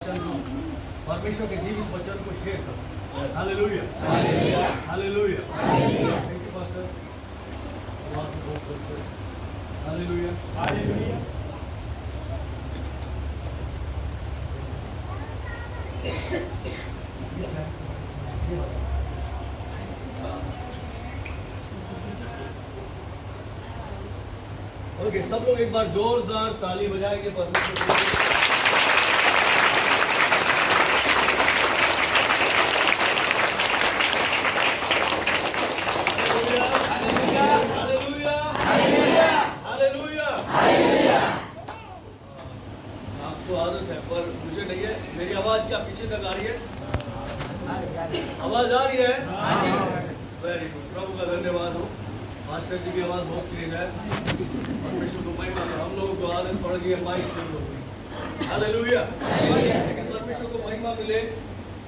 परमेश्वर के जीवित वचन को शेयर करो। Hallelujah, hallelujah. Thank you pastor. Hallelujah, hallelujah. Okay, सब लोग एक बार जोरदार ताली बजाएंगे परमेश्वर के लिए। आपको आदत है पर मुझे नहीं है। मेरी आवाज क्या पीछे तक आ रही है? आवाज आ रही है? वेरी गुड, प्रभु का धन्यवाद हो। मास्टर जी की आवाज बहुत क्लियर है। परमेश्वर को महिमा दो। हम लोगों को आदत पड़ गई है माइक शुरू हो गई। हालेलुया। लेकिन परमेश्वर को महिमा मिले,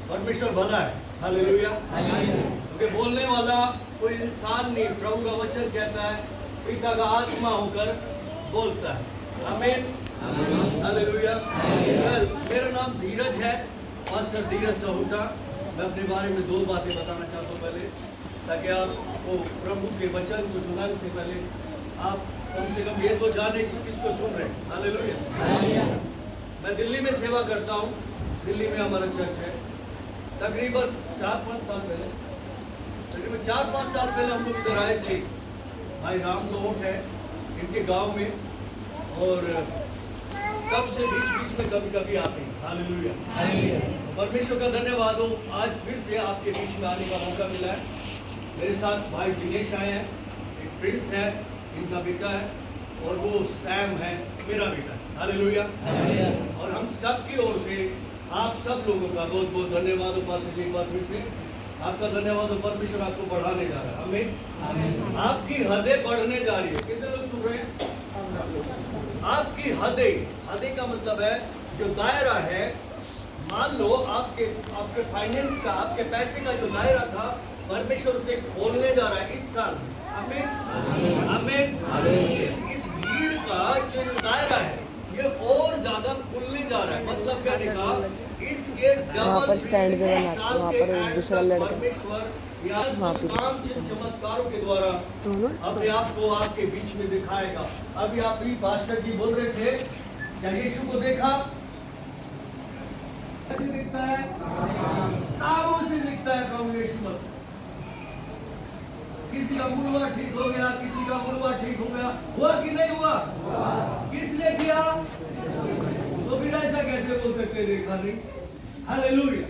परमेश्वर भला है। हालेलुया। क्योंकि बोलने वाला कोई इंसान नहीं, प्रभु का वचन कहता है पिता का आत्मा होकर बोलता है। आमीन, हालेलुया। मेरा नाम धीरज है, मास्टर धीरज सहुटा। मैं अपने बारे में दो बातें बताना चाहता हूँ पहले, ताकि आपको प्रभु के वचन को सुनाने से पहले आप कम से कम ये तो जाने कि किसको सुन रहे हैं। हालेलुया। मैं दिल्ली में सेवा करता हूँ। दिल्ली में हमारा चर्च है। तकरीबन 4-5 साल पहले हम लोग इधर आए थे। भाई राम लोग है इनके गांव में, और तब से बीच में कभी कभी आते हैं। हालेलुया। परमेश्वर का धन्यवाद हो, आज फिर से आपके बीच में आने का मौका मिला है। मेरे साथ भाई दिनेश आए हैं, एक प्रिंस है, इनका बेटा है, और वो सैम है, मेरा बेटा है। हालेलुया। और हम सब की ओर से आप सब लोगों का बहुत बहुत धन्यवाद हो। पास एक बार फिर से आपका धन्यवाद हो। परमेश्वर आपको बढ़ाने जा रहा है। हमें आपकी हदें बढ़ने जा रही है। कितने लोग सुन रहे हैं? आपकी हदें का मतलब है जो दायरा है। मान लो आपके फाइनेंस का, आपके पैसे का जो दायरा था, परमेश्वर उसे खोलने जा रहा है इस साल। हमें इस भीड़ का जो दायरा है ये और ज्यादा खुलने जा रहा है। मतलब कहने का इसके डबल स्टैंड पे वहाँ पर दूसरा लड़का परमेश्वर काम चमत्कारों के द्वारा अपने आप को आपके बीच में दिखाएगा। अभी आप ही पास्टर जी बोल रहे थे, क्या यीशु को देखा? कैसे दिखता है? तारों से दिखता है प्रभु यीशु मसीह। किसी का मुड़वा ठीक हो गया, किसी का मुड़वा ठीक हो गया। हुआ कि नहीं हुआ? किसने किया? तो फिर ऐसा कैसे बोल सकते देखा नहीं? हालेलुया।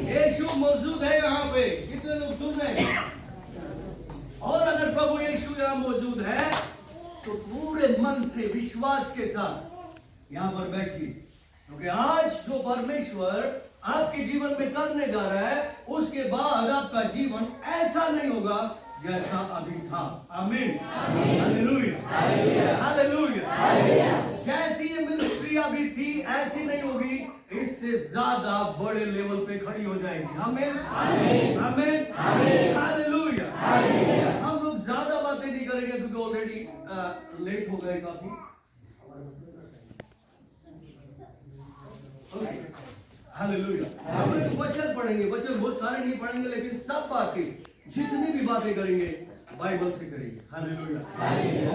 यीशु मौजूद है यहाँ पे। कितने लोग सुन रहे हैं? और अगर प्रभु यीशु यहाँ मौजूद है तो पूरे मन से विश्वास के साथ यहाँ पर बैठिए, क्योंकि आज जो परमेश्वर आपके जीवन में करने जा रहा है, उसके बाद आपका जीवन ऐसा नहीं होगा जैसा अभी था। आमीन, हालेलुया, हालेलुया। जैसी ये मिनिस्ट्री अभी थी ऐसी नहीं होगी, इससे ज्यादा बड़े लेवल पे खड़ी हो जाएगी। आमीन, आमीन, हालेलुया। हम लोग ज्यादा बातें नहीं करेंगे क्योंकि ऑलरेडी लेट हो गए काफी। हालेलुया। हम लोग वचन पढ़ेंगे, वचन बहुत सारे नहीं पढ़ेंगे, लेकिन सब बातें जितनी भी बातें करेंगे बाइबल से करेंगे। हालेलुया।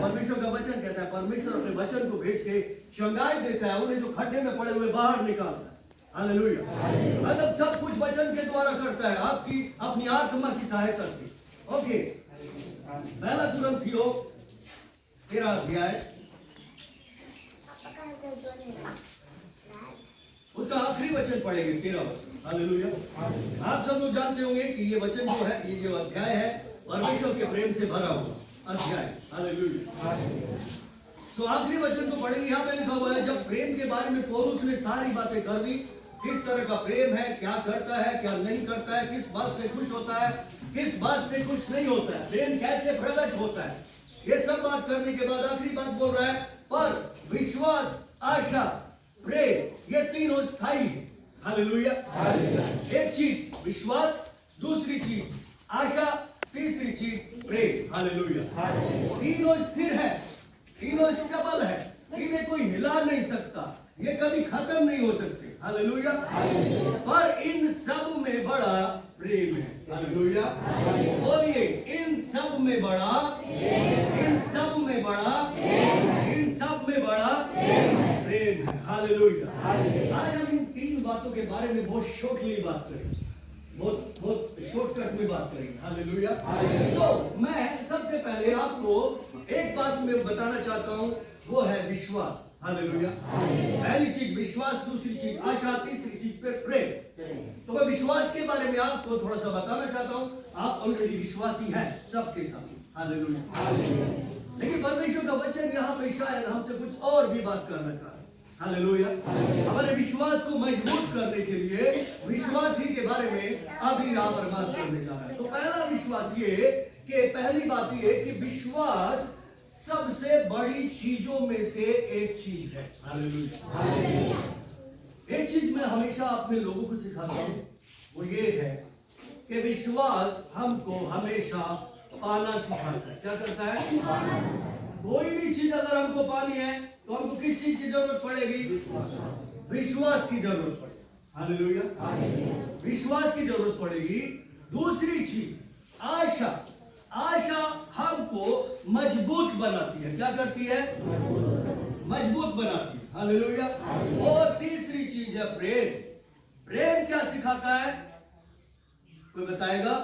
परमेश्वर का वचन कहता है, परमेश्वर अपने वचन को भेज के चंगाई देता है, उन्हें जो खड्डे में पड़े हुए बाहर निकालता है। हालेलुया। मतलब सब कुछ वचन के द्वारा करता है, आपकी अपनी आत्मा की सहायता से। ओके, पहला तुरंतियों 13 अध्याय उसका आखिरी वचन पढ़ेंगे, 13 वचन। हालेलुया। आप सब लोग जानते होंगे कि ये वचन जो है, ये जो अध्याय है, परमेश्वर के प्रेम से भरा हुआ अध्याय। हालेलुया। तो आखिरी वचन को पढ़ेंगे। यहाँ पे लिखा हुआ है, जब प्रेम के बारे में पौलुस ने सारी बातें कर दी, किस तरह का प्रेम है, क्या करता है, क्या नहीं करता है, किस बात से खुश होता है, किस बात से खुश नहीं होता है, प्रेम कैसे प्रकट होता है, ये सब बात करने के बाद आखिरी बात बोल रहा है, पर विश्वास, आशा, प्रेम, ये तीनों स्थायी है। हालेलुया। एक चीज विश्वास, दूसरी चीज आशा, तीसरी चीज प्रेम। हालेलुया। तीनों स्थिर है, तीनों स्टेबल है, इन्हें कोई हिला नहीं सकता, ये कभी खत्म नहीं हो सकते। हालेलुया। पर इन सब में बड़ा प्रेम है। हालेलुया। बोलिए, इन सब में बड़ा, इन सब में बड़ा, इन सब में बड़ा प्रेम है। हालेलुया। आज हम इन 3 बातों के बारे में बहुत शॉर्टली बात करेंगे, बहुत शॉर्टकट में बात करेंगे। हालेलुया। मैं सबसे पहले आपको एक बात मैं बताना चाहता हूं, वो है विश्वास। हालेलुया। पहली चीज विश्वास, दूसरी चीज आशा, तीसरी चीज पे प्रेम। तो मैं विश्वास के बारे में आपको थोड़ा सा बताना चाहता हूं। आप ऑलरेडी विश्वासी हैं सबके साथ। हालेलुया। लेकिन परमेश्वर का वचन यहाँ पे शायद हमसे कुछ और भी बात करना चाहता है। हालेलुया। हमारे विश्वास को मजबूत करने के लिए विश्वासी के बारे में अभी यहाँ पर बात करने जा रहा है। तो पहला विश्वास ये कि पहली बात ये कि विश्वास सबसे बड़ी चीजों में से एक चीज है। हालेलुया। एक चीज मैं हमेशा अपने लोगों को सिखाता हूं, वो ये है कि विश्वास हमको हमेशा पाना सिखाता है। क्या करता है? कोई भी चीज अगर हमको पानी है तो हमको किस चीज की जरूरत पड़ेगी? विश्वास की जरूरत पड़ेगी। हालेलुया। विश्वास की जरूरत पड़ेगी। दूसरी चीज आशा। आशा हमको मजबूत बनाती है। क्या करती है? मजबूत बनाती है। हालेलुया। और तीसरी चीज है प्रेम। प्रेम क्या सिखाता है? कोई बताएगा?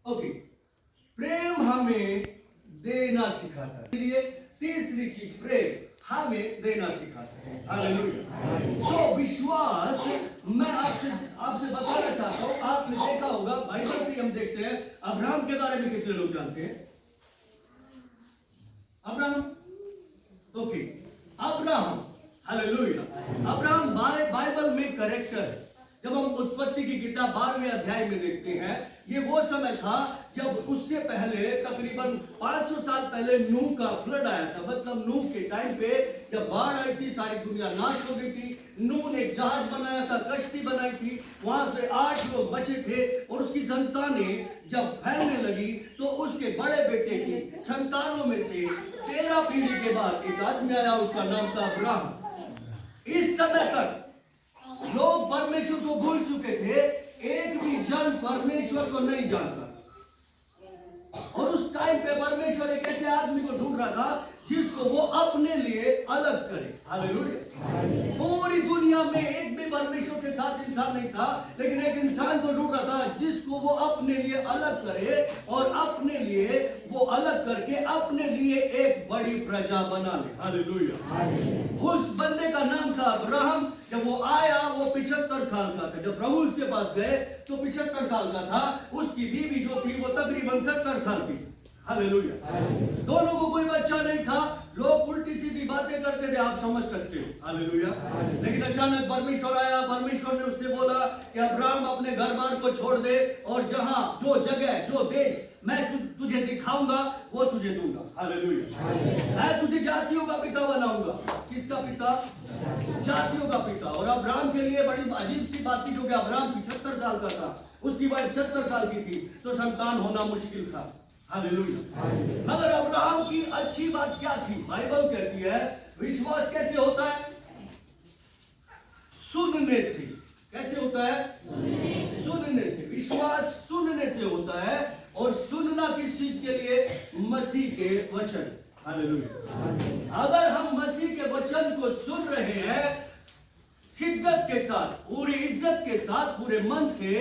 ओके। प्रेम हमें देना सिखाता है। इसलिए तीसरी चीज प्रेम हमें देना सिखाता है। हालेलुया। विश्वास मैं आपसे बताना चाहता हूं, आपने देखा होगा बाइबल से हम देखते हैं अब्राहम के बारे में कितने लोग जानते हैं? Abraham, okay, Abraham, hallelujah. Abraham Bible में कैरेक्टर है। जब हम उत्पत्ति की किताब 12वें अध्याय में देखते हैं, ये वो समय था जब उससे पहले तकरीबन 500 साल पहले नूह का फ्लड आया था। मतलब नूह के टाइम पे जब बाढ़ आई थी, सारी दुनिया नाश हो गई थी। नूह ने जहाज बनाया था, कश्ती बनाई थी, वहां से 8 लोग बचे थे और उसकी संतानें जब फैलने लगी तो उसके बड़े बेटे की संतानों में से 13 पीढ़ी के बाद एक आदमी आया, उसका नाम था अब्राहम। इस समय तक लोग परमेश्वर को भूल चुके थे, एक भी जन परमेश्वर को नहीं जानता। और उस टाइम पे परमेश्वर एक ऐसे आदमी को ढूंढ रहा था जिसको वो अपने लिए अलग करे। हालेलुया। पूरी दुनिया में एक भी परमेश्वर के साथ इंसान नहीं था, लेकिन एक इंसान को ढूंढ रहा था जिसको वो अपने लिए अलग करे और अपने लिए वो अलग करके अपने लिए एक बड़ी प्रजा बना ले। हालेलुया। उस बंदे का नाम था अब्राहम। जब वो आया वो 75 साल का था। जब प्रभु उसके पास गए तो 75 साल का था। उसकी बीवी जो थी वो तकरीबन 70 साल की। हालेलुया। दोनों को कोई बच्चा नहीं था। लोग उल्टी सीधी बातें करते थे, आप समझ सकते हो। हालेलुया। लेकिन अचानक परमेश्वर आया। परमेश्वर ने उससे बोला कि अब्राहम अपने घर बार को छोड़ दे और जहां जो जगह जो देश मैं तुझे दिखाऊंगा वो तुझे दूंगा। हालेलुया। मैं तुझे जातियों का पिता बनाऊंगा। किसका पिता? जातियों का पिता। और अब्राहम के लिए बड़ी अजीब सी बात थी, क्योंकि अब्राहम 75 साल का था, उसकी वाइफ 70 साल की थी, तो संतान होना मुश्किल था। हालेलुया। मगर अब्राहम की अच्छी बात क्या थी? बाइबल कहती है विश्वास कैसे होता है? सुनने से। कैसे होता है? सुनने से। विश्वास सुनने से होता है। और सुनना किस चीज के लिए? मसीह के वचन। हालेलुया। अगर हम मसीह के वचन को सुन रहे हैं शिद्दत के साथ, पूरी इज्जत के साथ, पूरे मन से,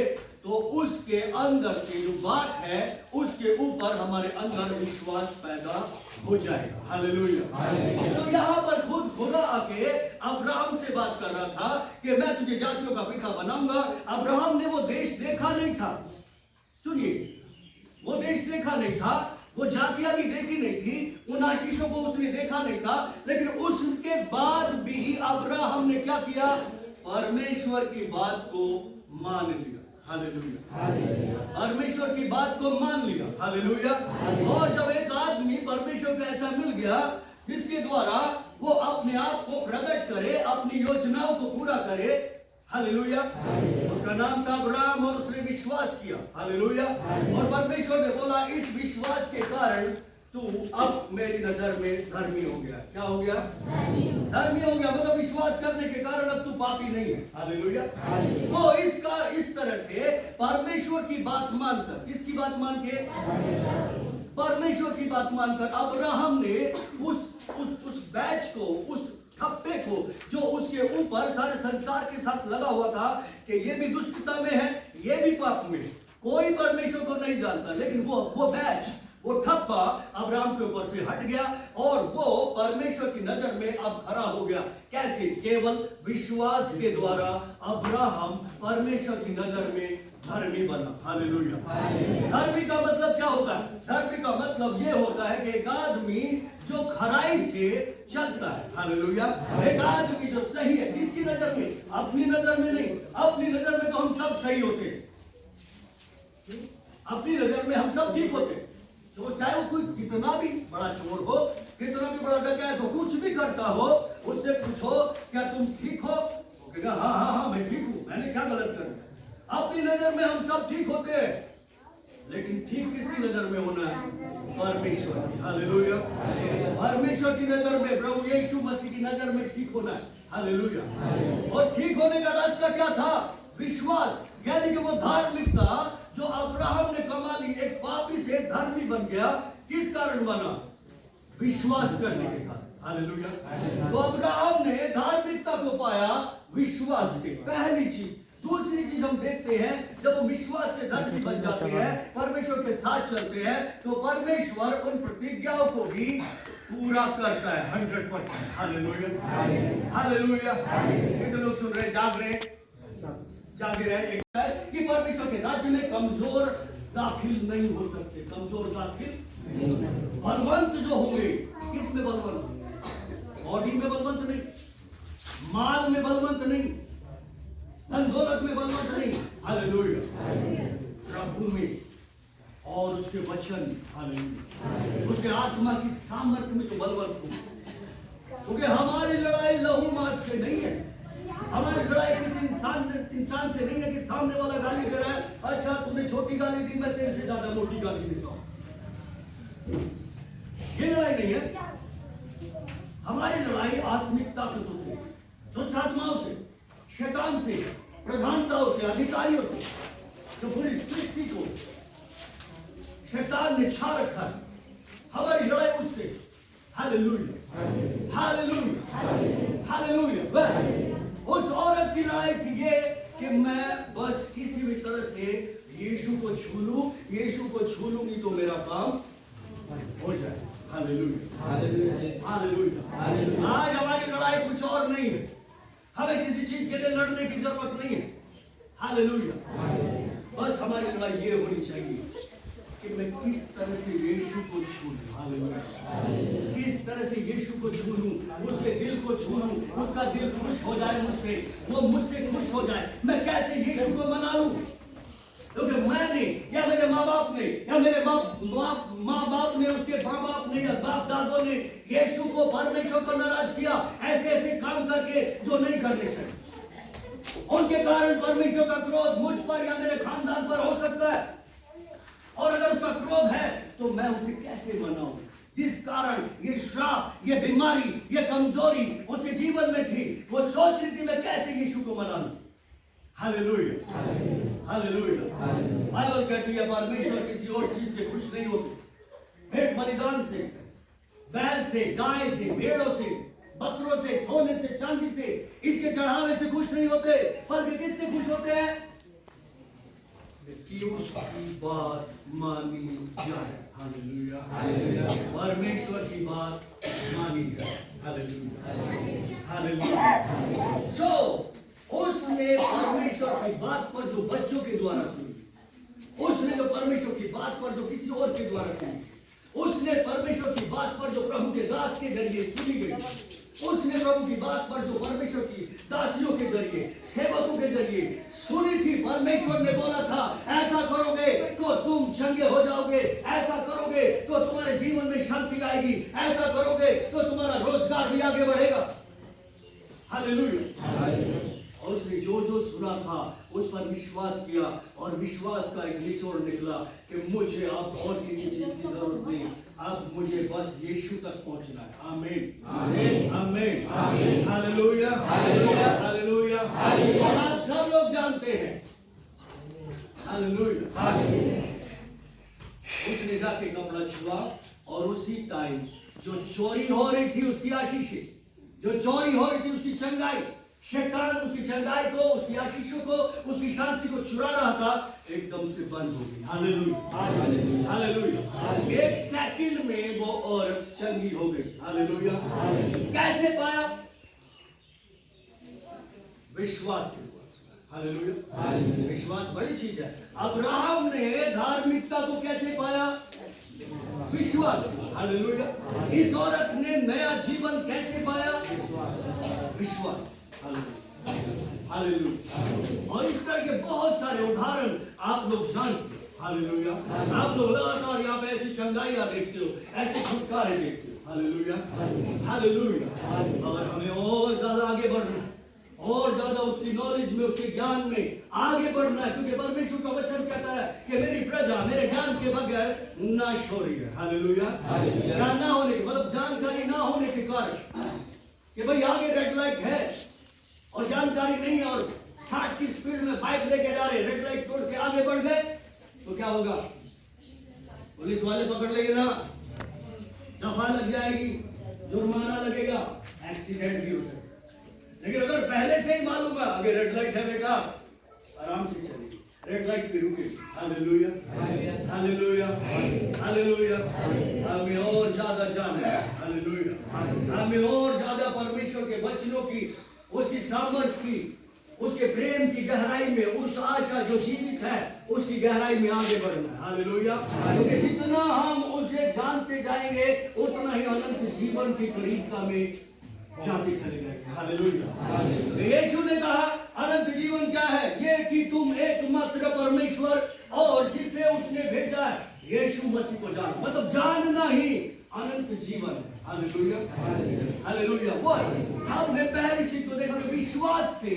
तो उसके अंदर से जो बात है उसके ऊपर हमारे अंदर विश्वास पैदा हो जाएगा। हालेलुया। तो यहाँ पर खुद खुदा आके अब्राहम से बात कर रहा था कि मैं तुझे जातियों का पिता बनाऊंगा। अब्राहम ने वो देश देखा नहीं था। सुनिए, वो देश देखा नहीं था, वो जातियां भी देखी नहीं थी, उन आशीषों को उसने देखा नहीं था। लेकिन उसके बाद भी अब्राहम ने क्या किया? परमेश्वर की बात को मान लिया। हालेलुया। परमेश्वर की बात को मान लिया। हालेलुया। और जब एक आदमी परमेश्वर को ऐसा मिल गया जिसके द्वारा वो अपने आप को प्रकट करे, अपनी योजनाओं को पूरा करे। हालेलुया। उसका नाम था अब्राहम और उसने विश्वास किया। हालेलुया। और परमेश्वर ने बोला इस विश्वास के कारण तू अब मेरी नजर में धर्मी हो गया। क्या हो गया? धर्मी हो गया, मतलब विश्वास करने के कारण अब तू पापी नहीं है। हालेलुया। तो इस तरह से परमेश्वर की बात मानकर, किसकी बात मान के? परमेश्वर की बात मानकर अब्राहम ने उस बैच को, उस ठप्पे को जो उसके ऊपर सारे संसार के साथ लगा हुआ था कि ये भी दुष्टता में है, ये भी पाप में, कोई परमेश्वर को नहीं जानता, लेकिन वो बैच, वो ठप्पा अब्राहम के ऊपर से हट गया और वो परमेश्वर की नजर में अब खड़ा हो गया। कैसे? केवल विश्वास के द्वारा अब्राहम परमेश्वर की नजर में धर्मी बना। हालेलुया। धर्मी का मतलब क्या होता है? धर्मी का मतलब ये होता है कि एक आदमी जो खराई से चलता है। हालेलुया। एक आदमी जो सही है, किसकी नजर में? अपनी नजर में नहीं। अपनी नजर में तो हम सब सही होते हैं, अपनी नजर में हम सब ठीक होते हैं। तो चाहे वो कोई कितना भी बड़ा चोर हो, कितना भी बड़ा डकैत हो, कुछ भी करता हो, उससे पूछो क्या तुम ठीक हो? वो कहेगा हाँ हाँ हाँ मैं ठीक हूं, मैंने क्या गलत कर दिया? अपनी नजर में हम सब ठीक होते हैं, लेकिन ठीक किसकी नजर में होना है? परमेश्वर की। हालेलुया। परमेश्वर की नजर में, प्रभु यीशु मसीह की नजर में ठीक होना है। हालेलुया। और ठीक होने का रास्ता क्या था? विश्वास, यानी कि वो धार्मिकता जो अब्राहम ने कमा ली, एक पापी से धर्मी बन गया। किस कारण बना? विश्वास करने के कारण। हालेलुया। तो अब्राहम ने धार्मिकता को पाया विश्वास से, पहली चीज। दूसरी चीज हम देखते हैं, जब वो विश्वास से धर्मी बन जाते हैं, परमेश्वर के साथ चलते हैं, तो परमेश्वर उन प्रतिज्ञाओं को भी पूरा करता है 100%। हालेलुया। हालेलुया। कितने लोग सुन रहे, जागे रहे कि परमेश्वर के राज्य में कमजोर दाखिल नहीं हो सकते। कमजोर दाखिल, बलवंत जो होंगे, किस में बलवंत? बॉडी में बलवंत नहीं, माल में बलवंत नहीं, धन दौलत में बलवंत नहीं। हालेलुया। प्रभु में और उसके वचन, हालेलुया, उसके आत्मा की सामर्थ्य में जो बलवंत हो। क्योंकि हमारी लड़ाई लहू मांस से नहीं है, हमारी लड़ाई किसी इंसान से नहीं है कि सामने वाला गाली दे रहा है, अच्छा तुमने छोटी गाली दी, मैं तेरे से ज्यादा मोटी गाली देता हूं। ये लड़ाई नहीं है। हमारी लड़ाई आत्मिक ताकतों से, दुष्ट आत्माओं से, शैतान से, प्रधानताओं से, अधिकारियों से, जो पूरी सृष्टि को शैतान ने छा रखा है। हमारी लड़ाई उससे। हालेलुया। हालेलुया। हालेलुया। उस औरत की लड़ाई थी ये कि मैं बस किसी भी तरह से यीशु को छू लूं, यीशु को छू लूंगी तो मेरा काम हो जाए। हालेलुया। हालेलुया। आज हमारी लड़ाई कुछ और नहीं है, हमें किसी चीज के लिए लड़ने की जरूरत नहीं है। हालेलुया। बस हमारी लड़ाई ये होनी चाहिए कि मैं किस तरह से यीशु को छू लूं। हालेलुया। किस तरह से यीशु को छू लूं, उसके दिल को छू लूं, उसका दिल खुश हो जाए मुझसे, वो मुझसे खुश हो जाए। मैं कैसे यीशु को मना लूं? क्योंकि मैंने या मेरे माँ बाप ने या मेरे माँ बाप ने, उसके माँ बाप ने या बाप दादों ने यीशु को, परमेश्वर को नाराज किया ऐसे ऐसे काम करके जो नहीं करने चाहिए। उनके कारण परमेश्वर का क्रोध मुझ पर या मेरे खानदान पर हो सकता है, और अगर उसका क्रोध है तो मैं उसे कैसे मनाऊं? जिस कारण ये श्राप, ये बीमारी, ये कमजोरी उसके जीवन में थी, वो सोच रही थी मैं कैसे यीशु को मना लूं। हालेलुया। हालेलुया। बाइबल कहती है परमेश्वर किसी और चीज से खुश नहीं होते। भेंट बलिदान से, बैल से, गाय से, भेड़ों से, बकरों से, सोने से, चांदी से, इसके चढ़ावे से खुश नहीं होते, बल्कि किससे खुश होते हैं? कि उसकी बात मानी जाए। हालेलुया। परमेश्वर की बात मानी जाए। हालेलुया। हालेलुया। सो उसने परमेश्वर की बात पर जो बच्चों के द्वारा सुनी, उसने जो परमेश्वर की बात पर जो किसी और के द्वारा सुनी, उसने परमेश्वर की बात पर जो प्रभु के दास के जरिए सुनी गई, उसने प्रभु की बात पर जो परमेश्वर की दासियों के जरिए, सेवकों के जरिए सुनी थी। परमेश्वर ने बोला था ऐसा करोगे तो तुम चंगे हो जाओगे, ऐसा करोगे तो तुम्हारे जीवन में शांति आएगी, ऐसा करोगे तो तुम्हारा रोजगार भी आगे बढ़ेगा। हालेलुया। और उसने जो जो सुना था उस पर विश्वास किया, और विश्वास का एक निचोड़ निकला कि मुझे अब और किसी चीज की जरूरत नहीं, अब मुझे बस यीशु तक पहुंचना है। आमीन आमीन आमीन हालेलुया हालेलुया। और आप सब लोग जानते हैं हालेलुया, उसने जाके कपड़ा छुआ और उसी टाइम जो चोरी हो रही थी उसकी आशीषें, जो चोरी हो रही थी उसकी चंगाई, शैतान उसकी चंगाई को, उसकी आशीषों को, उसकी शांति को चुरा रहा था, एकदम से बंद हो गई। Hallelujah hallelujah. एक सेकंड में वो औरत चंगी हो गई। हालेलुया। कैसे पाया? विश्वास से। हालेलुया। विश्वास बड़ी चीज है। अब्राहम ने धार्मिकता को कैसे पाया? विश्वास। हालेलुया। इस औरत ने नया जीवन कैसे पाया? विश्वास। हालेलुया। और इस तरह के बहुत सारे उदाहरण आप लोग जानते हैं। हालेलुया। आप लोग लगातार यहाँ पे ऐसी चंगाइयाँ देखते हो, ऐसे छुटकारे देखते हो। Hallelujah hallelujah. अगर हमें और ज्यादा आगे बढ़ना है, और ज्यादा उसकी नॉलेज में, उसके ज्ञान में आगे बढ़ना है, क्योंकि परमेश्वर का वचन कहता है कि मेरी प्रजा मेरे ज्ञान के बगैर नाश हो रही है। हालेलुया। ज्ञान ना होने के मतलब जानकारी ना होने के कारण कि भाई आगे रेड लाइट है और जानकारी नहीं है और 60 की स्पीड में बाइक लेके जा रहे, रेड लाइट तोड़ के आगे बढ़ गए तो क्या होगा? पुलिस वाले पकड़ लेंगे ना, दफा लग जाएगी, जुर्माना लगेगा, एक्सीडेंट भी हो सकता है। लेकिन अगर पहले से ही मालूम है आगे रेड लाइट है बेटा, आराम से चलिए, रेड लाइट पे रुके। Hallelujah hallelujah hallelujah. हमें और ज्यादा जानना है। हालेलुया। हमें और ज्यादा परमेश्वर के वचनों की, उसकी सामर्थ की, उसके प्रेम की गहराई में, उस आशा जो जीवित है उसकी गहराई में आगे बढ़ना है। हालेलुया। क्योंकि जितना हम उसे जानते जाएंगे उतना ही अनंत जीवन की करीबता में जाते चले जाएंगे। हालेलुया। यीशु ने कहा अनंत जीवन क्या है? ये कि तुम एकमात्र परमेश्वर और जिसे उसने भेजा है यीशु मसीह को जानो। मतलब जानना ही अनंत जीवन है। Hallelujah hallelujah. वो हमने पहली चीज को देखा, विश्वास से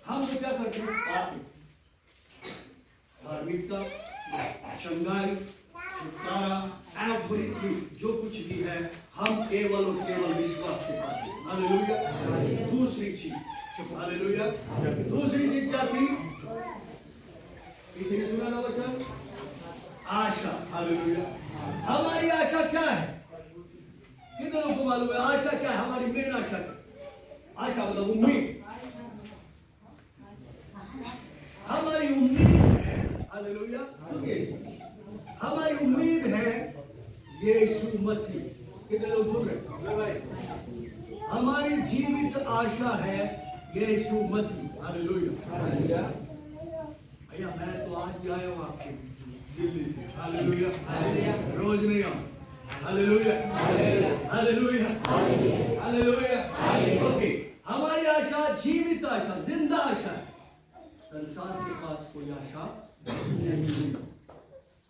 हम तो क्या करते हैं? पाते, धार्मिकता, चंगाई, छुटकारा, एवरीथिंग जो कुछ भी है हम केवल और केवल विश्वास से पाते हैं। हालेलुया। दूसरी चीज, हालेलुया, दूसरी चीज क्या थी? किसी ने सुना ना वचन? आशा। हालेलुया। हमारी आशा क्या है? कितने लोगों को मालूम है आशा क्या है? हमारी मेन आशा क्या? आशा मतलब उम्मीद। हमारी उम्मीद है, हालेलुया, सुनिए, हमारी उम्मीद है यीशु मसीह। कितने लोग सुन रहे? हमारी जीवित आशा है यीशु मसीह। हालेलुया। भैया मैं तो आज भी आया हूँ आपके दिल्ली से। हालेलुया। रोज नहीं आऊँ। Hallelujah hallelujah hallelujah. ओके, हमारी आशा जीवित आशा, जिंदा आशा है। संसार के पास कोई आशा नहीं।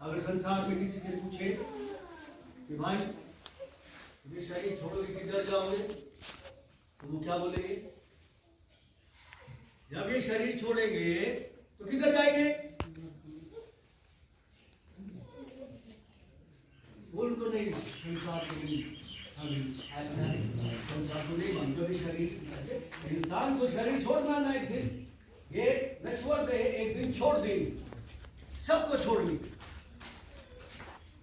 अगर संसार में किसी से पूछे कि भाई ये शरीर छोड़ोगे किधर जाओगे, तो वो क्या बोलेंगे? जब ये शरीर छोड़ेंगे तो किधर जाएंगे? बोल तो नहीं, संसार को नहीं, संसार को नहीं मानते। भी शरीर, इंसान को शरीर छोड़ना ना, एक दिन ये नश्वर देह एक दिन छोड़ देंगे, सबको छोड़नी।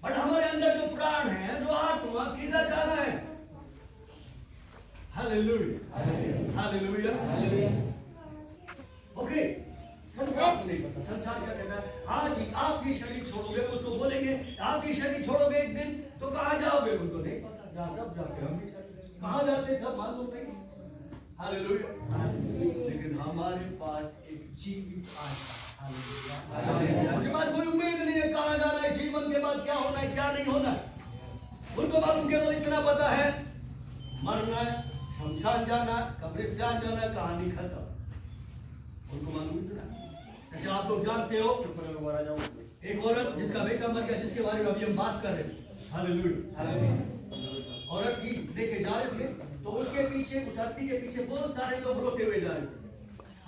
बट हमारे अंदर जो प्राण है, जो आत्मा, किधर जाना है? Hallelujah hallelujah. ओके, संसार को नहीं पता। संसार क्या कहता है? हाँ जी, आप ये शरीर छोड़ोगे, उसको बोलेंगे आप ये शरीर छोड़ोगे एक दिन तो कहाँ जाओगे? उनको नहीं पता, जहाँ सब जाते हम भी कहाँ जाते सब मालूम नहीं। हालेलुया। लेकिन हमारे पास एक जीवित आशा। हालेलुया। उनके पास कोई उम्मीद नहीं है कहाँ जाना है, जीवन के बाद क्या होना है, क्या नहीं होना है। उनको मालूम केवल इतना पता है मरना है, शमशान जाना, कब्रिस्तान जाना, कहानी खत्म। उनको मालूम इतना। जैसे आप लोग जानते हो, एक औरत जिसका बेटा मर गया, जिसके बारे में अभी हम बात कर रहे हैं। हालेलुया। औरत की लेके जा रहे थे तो उसके पीछे, उस हाथी के पीछे बहुत सारे लोग रोते हुए जा रहे थे।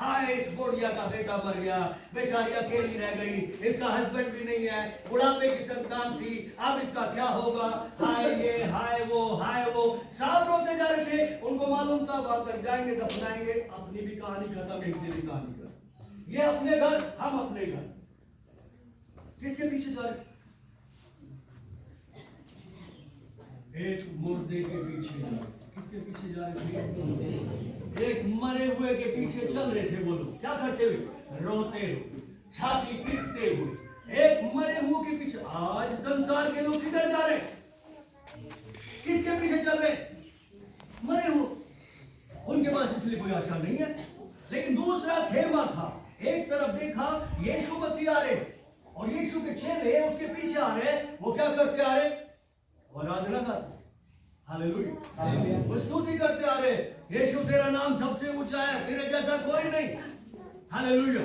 हाय इस बुढ़िया का बेटा मर गया, बेचारी अकेली रह गई, इसका हस्बैंड भी नहीं है, बुढ़ापे की संतान थी, अब इसका क्या होगा, हाय ये हाय वो सब रोते जा रहे थे। उनको मालूम था वहां तक जाएंगे दफनाएंगे, अपनी भी कहानी खत्म, इनकी भी कहानी खत्म। ये अपने घर, हम अपने घर। किसके पीछे जा रहे? एक मुर्दे के पीछे जा रहे। किसके पीछे जा रहे थे? एक मरे हुए के पीछे चल रहे थे वो लोग। क्या करते हुए? रोते हुए, छाती पीटते हुए, एक मरे हुए के पीछे। आज संसार के लोग किधर जा रहे? किसके पीछे चल रहे? मरे हुए। उनके पास इसलिए कोई आशा नहीं है। लेकिन दूसरा खेमा था, एक तरफ देखा यीशु मसीह आ रहे और यीशु के चेले उसके पीछे आ रहे। वो क्या करते आ रहे? और आराधना करते, हालेलुया, वो स्तुति करते आ रहे। यीशु तेरा नाम सबसे ऊंचा है, तेरे जैसा कोई नहीं, हालेलुया।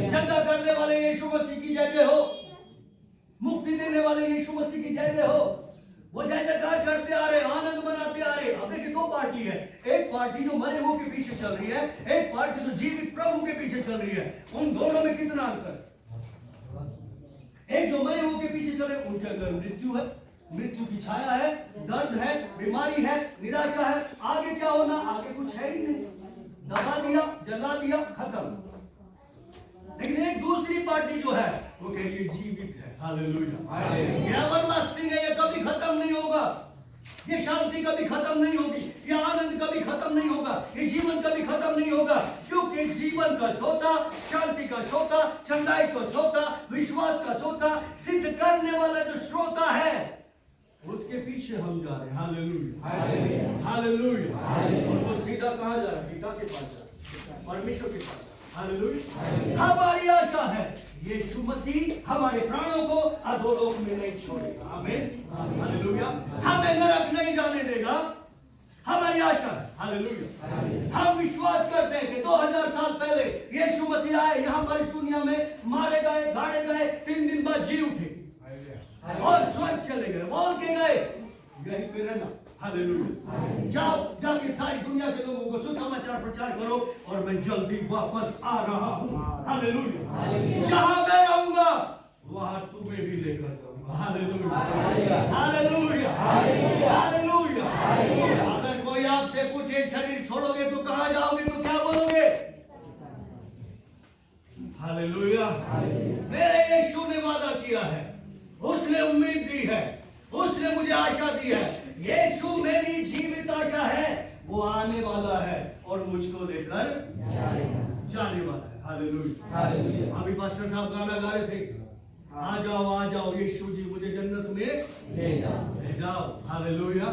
चंगा करने वाले यीशु मसीह की जय जय हो, मुक्ति देने वाले यीशु मसीह की जय जय हो। वो जय जयकार करते आ रहे, आनंद मनाते आ रहे। अब देखिए दो पार्टी है, एक पार्टी जो मरे हुए के पीछे चल रही है, एक पार्टी जो जीवित प्रभु के पीछे चल रही है। उन दोनों में कितना अंतर? एक जो मरे हुए के पीछे चल रहे, उनके अंदर मृत्यु है, मृत्यु की छाया है, दर्द है, बीमारी है, निराशा है। आगे क्या होना? आगे कुछ है ही नहीं, दबा दिया, जला दिया, खत्म। लेकिन एक दूसरी पार्टी जो है वो कह रही है जीवित है, हालेलुया, ये एवरलास्टिंग है, ये कभी खत्म नहीं होगा, ये शांति कभी खत्म नहीं होगी, ये आनंद कभी खत्म नहीं होगा, ये जीवन कभी खत्म नहीं होगा। क्योंकि जीवन का सोता, शांति का सोता, चंगाई का सोता, विश्वास का सोता, सिद्ध करने वाला जो श्रोता है उसके पीछे हम जा रहे हैं, हालेलुया, हालेलुया। और वो सीधा कहाँ जा रहा है? पिता के पास जा रहा है, परमेश्वर के पास, हालेलुया। हमारी आशा है यीशु मसीह हमारे प्राणों को अधोलोक में नहीं छोड़ेगा, आमीन, हालेलुया। हमें नरक नहीं जाने देगा, हमारी आशा है, हालेलुया। हम विश्वास करते हैं कि 2000 साल पहले यीशु मसीह आए, यहाँ पर इस दुनिया में मारे गए, गाड़े गए, 3 दिन बाद जी उठे और स्वर्ग चले गए, बोल के गए यहीं पे रहना, हालेलुया। जाओ, जाके सारी दुनिया के लोगों को सुसमाचार प्रचार करो और मैं जल्दी वापस आ रहा हूँ, हालेलुया। जहां मैं रहूंगा वहां तुम्हें भी लेकर जाऊंगा, हालेलुया, हालेलुया, हालेलुया। अगर कोई आपसे पूछे शरीर छोड़ोगे तो कहां जाओगे, तो क्या बोलोगे? हालेलुया। मेरे यीशु ने वादा किया है, उसने उम्मीद दी है, उसने मुझे आशा दी है। यीशु मेरी जीवित आशा है, वो आने वाला है और मुझको लेकर जाने वाला है, हालेलुया। अभी पास्टर साहब गाना गा रहे थे, आ जाओ यीशु जी मुझे जन्नत में ले जाओ, हालेलुया।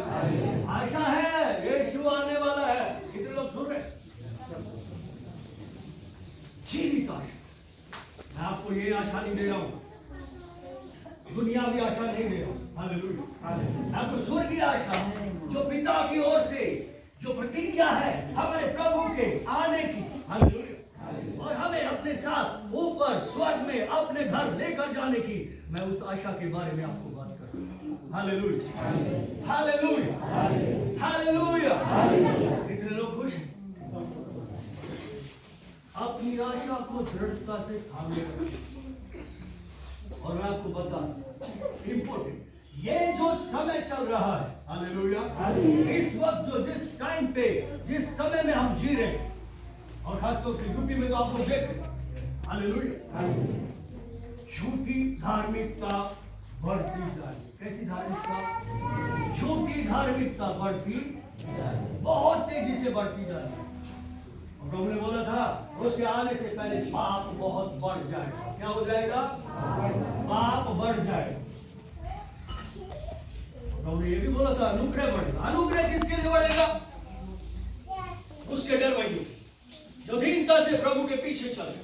आशा है, यीशु आने वाला है। कितने लोग सुन रहे? जीवित आशा। मैं आपको ये आशा नहीं दे रहा हूं, दुनियावी आशा नहीं दे रहा हूं, हालेलुया। आपको स्वर्गीय आशा जो पिता की ओर से जो प्रतिज्ञा है हमारे प्रभु के आने की, हालेलुया, और हमें अपने साथ ऊपर स्वर्ग में अपने घर लेकर जाने की, मैं उस आशा के बारे में आपको बात कर रहा हूं, हालेलुया, हालेलुया, हालेलुया। कितने लोग खुश हैं? अपनी आशा को दृढ़ता से थामे रखें। और मैं आपको बता इंपोर्टेंट, ये जो समय चल रहा है, हालेलुया, इस वक्त जो जिस टाइम पे जिस समय में हम जी रहे हैं, और खासतौर से यूपी में तो आप लोग देख रहे हैं, हालेलुया, झूठी धार्मिकता बढ़ती जा रही। कैसी धार्मिकता? झूठी धार्मिकता बढ़ती, बहुत तेजी से बढ़ती जा रही है। और प्रभु ने बोला था उसके आने से पहले पाप बहुत बढ़ जाएगा। क्या हो जाएगा? पाप बढ़ जाएगा। प्रभु ने ये भी बोला था अनुग्रह बढ़ेगा। अनुग्रह किसके लिए बढ़ेगा? उसके डरवाइयों जो दीनता से प्रभु के पीछे चले,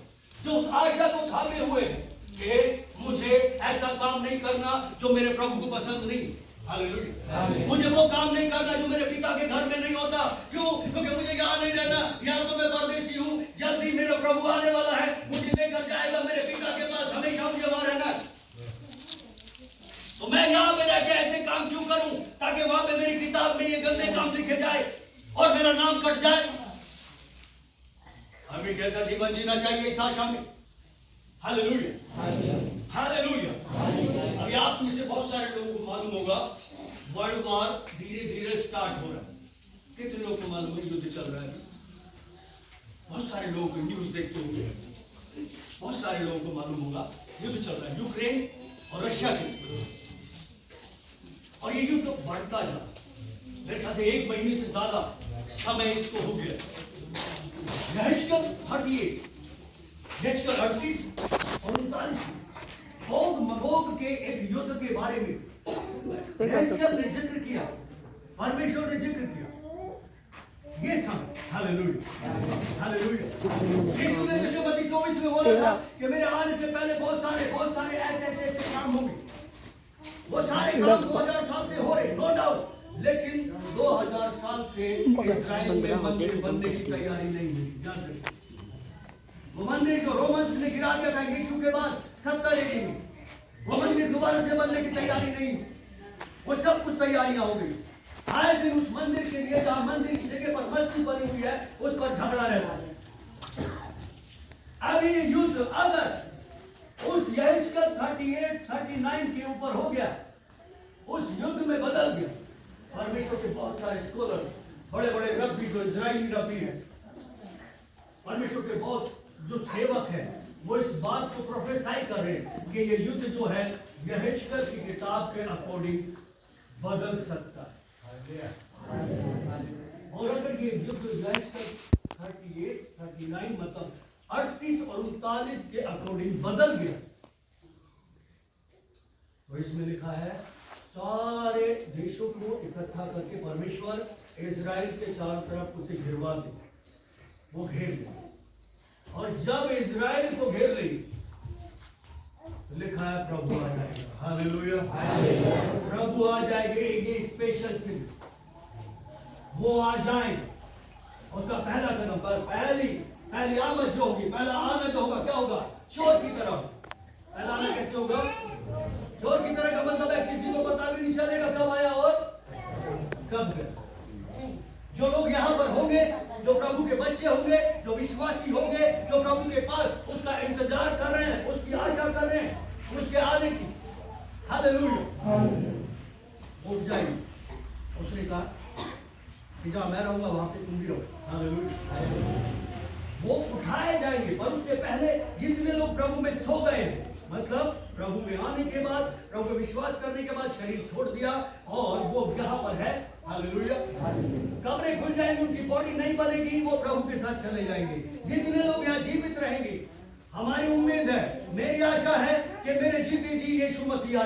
जो आशा को थामे हुए कि मुझे ऐसा काम नहीं करना जो मेरे प्रभु को पसंद नहीं, हालेलुया, मुझे वो काम नहीं करना जो मेरे पिता के घर में नहीं होता। क्यों? क्योंकि मुझे यहाँ नहीं रहना, यहाँ तो मैं परदेशी हूँ, जल्दी मेरा प्रभु आने वाला है, मुझे लेकर जाएगा मेरे पिता के पास, हमेशा मुझे वहां रहना है। तो मैं यहाँ पे रहकर ऐसे काम क्यों करूं ताकि वहां पे मेरी किताब में ये गंदे काम लिखे जाए और मेरा नाम कट जाए। हमें कैसा जीवन जीना चाहिए इस आशा में? Hallelujah, hallelujah. अभी आप में से बहुत सारे लोगों को मालूम होगा वर्ल्ड वॉर धीरे धीरे स्टार्ट हो रहा है। कितने लोगों को मालूम है युद्ध चल रहा है? बहुत सारे लोगों को न्यूज देखते हुए बहुत सारे लोगों को मालूम होगा युद्ध चल रहा है यूक्रेन और रशिया के बीच। और ये युद्ध बढ़ता जा रहा है। मेरे ख्याल से 1 महीने से ज्यादा समय इसको हो गया। नेचुरल 38 नेचुरल 38 और 39 गोग मगोग के एक युद्ध के बारे में नेचुरल ने जिक्र किया, परमेश्वर ने जिक्र किया। ये समय हालेलुया, हालेलुया। यीशु ने जैसे मत्ती 24 में बोला था कि मेरे आने से पहले बहुत सारे ऐसे काम होंगे। वो सारे काम 2000 साल से हो रहे, नो डाउट। लेकिन 2000 साल से इस्राएल में मंदिर बनने की तैयारी नहीं हुई। याद रखिए, वो मंदिर जो रोमन्स ने गिरा दिया था यीशु के बाद 70 AD में, वो मंदिर दोबारा से बनने की तैयारी नहीं। वो सब कुछ तैयारियां हो गई। आए दिन उस मंदिर के लिए जहां मंदिर की जगह पर मस्जिद बनी हुई है उस पर झगड़ा रहता है। अब ये युद्ध अगर उस यहेजकेल 38-39 के ऊपर हो गया, उस युद्ध में बदल गया। परमेश्वर के बहुत सारे स्कॉलर, बड़े बड़े रब्बी जो इजरायली रब्बी है, परमेश्वर के बहुत जो सेवक है, वो इस बात को प्रोफेसाई कर रहे हैं कि ये युद्ध जो है यहेजकेल की किताब के अकॉर्डिंग बदल सकता है। और अगर ये युद्ध 38-39 मतलब 38 और 39 के अकॉर्डिंग बदल गया, तो इसमें लिखा है सारे देशों को इकट्ठा करके परमेश्वर इजराइल के चारों तरफ उसे घिरवा दे। वो घेर ले, और जब इजराइल को घेर लेगी तो लिखा है प्रभु आ जाएगा। हालेलुया, प्रभु आ जाएंगे। ये स्पेशल थिंग, वो आ जाएंगे। उसका पहला कदम पर पहली आमद जो होगी, पहला आना जो होगा, क्या होगा? चोर की तरह। पहला आना कैसे होगा? चोर की तरह का मतलब है किसी को पता भी नहीं चलेगा कब आया और कब गया। जो लोग यहाँ पर होंगे, जो प्रभु के बच्चे होंगे, जो विश्वासी होंगे, जो प्रभु के पास उसका इंतजार कर रहे हैं, उसकी आशा कर रहे हैं उसके आने की, हालेलुया, उठ जाएगी। उसने कहा कि जहाँ मैं रहूंगा वहां पे तुम भी रहो। हालेलुया। वो उठाए जाएंगे, पर उससे पहले जितने लोग प्रभु में सो गए, मतलब प्रभु में आने के बाद, प्रभु पे विश्वास करने के बाद शरीर छोड़ दिया और वो यहाँ पर है। हालेलुया। कब्रें खुल जाएंगी, उनकी बॉडी नहीं बनेगी, वो प्रभु के साथ चले जाएंगे। जितने लोग यहाँ जीवित रहेंगे, हमारी उम्मीद है, मेरी आशा है कि मेरे जीते जी यीशु मसीह